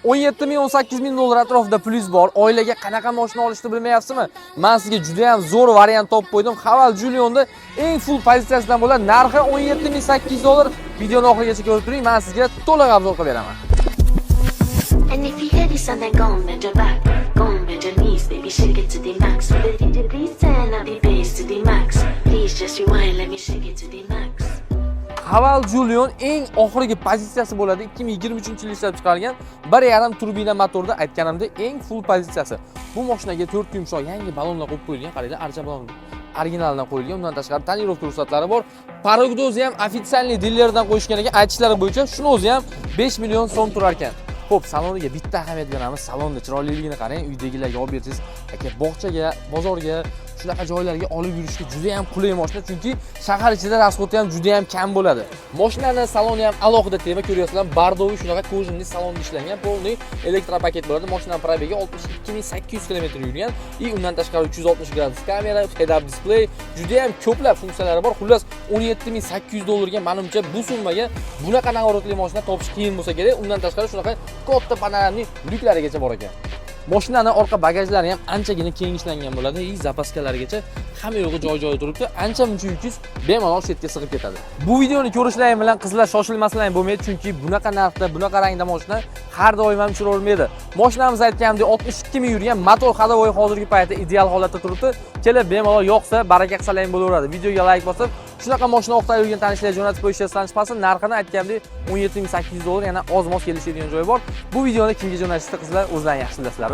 17 ming 18 ming dollar atrofida plyus bor. Oilaga qanaqa mashina olishni bilmayapsizmi? Men sizga juda ham zo'r variant topib qo'ydim. Haval Julionni eng full pozitsiyasidan bo'ladi. Narxi 17 ming 800 dollar. Videoni oxirigacha ko'rib turing. Men sizga to'liq obzor qilib beraman. And if you hear this song, then go and bend your back, go and bend your knees, baby, shake it to the max. With the DJ, please turn up the bass to the max. Please just rewind, let me shake it to the max. Haval Julion eng oxirgi pozitsiyasi bo'ladi. 2023-yilda ishlab chiqarilgan 1.5 turbina motorda aytganimdek eng full pozitsiyasi. Bu mashinaga 4 yumshoq yangi balonlar qo'yib qo'yilgan. Qaranglar, archa balon originaldan qo'yilgan. Undan tashqari tonirovka ruxsatlari bor. Parogni o'zi ham ofitsialniy dilerdan qo'yishgan ekan. Aytishlari bo'yicha shuni o'zi ham 5 million so'm turar ekan. Xo'p, saloniga bitta ahamiyat beramiz. Salonni chiroyliligini qarang. Uydagilarga olib bersangiz, aka bog'chaga, bozorga, shunaqa joylarga olib yurishga juda ham qulay mashina, chunki shahar ichida rasxodi ham juda ham kam bo'ladi. Mashinaning saloni ham alohida tema, ko'ryapsizlar, bardoviy shunaqa kojinli salonda ishlangan, polniy elektropaket bo'ladi. Mashinaning probegi 62800 km yurgan. Undan tashqari 360 gradus kamera, head-up display, juda ham ko'plab funksiyalari bor. Xullas 17800 dollarga menimcha bu summaga bunaqa navoratli mashina topish qiyin bo'lsa kerak. Undan tashqari shunaqa katta panoramli lyuklarigacha bor ekan. Mashinaning orqa bagajlari ham anchagina keng ishlangan bo'ladi. Zapaskalarigacha hamma yo'g'i joy-joyi turibdi. Ancha-muncha yukis bemalol chetga sig'ib ketadi. Bu videoni ko'rishlaring bilan qizlar shoshilmasalaring bo'lmaydi, chunki bunaqa narxda, bunaqa rangda mashina har doim ham chiroyli. Mashinamiz aytganimdek 62 ming yurgan, motor hadovoy hozirgi paytda ideal holatda turibdi. Kelib bemalol yoqsa, baraka qilsalaring bo'laveradi. Videoga like bosib, shunaqa mashina o'qitib yurgan tanishlarga jo'natib qo'yishingizdan chiqmasin. Narxini aytganimdek 17 ming 800 dollar, yana oz-moz kelishadigan joyi bor. Bu videoni kimga jo'natishni qizlar o'zlaring yaxshi bilasizlar.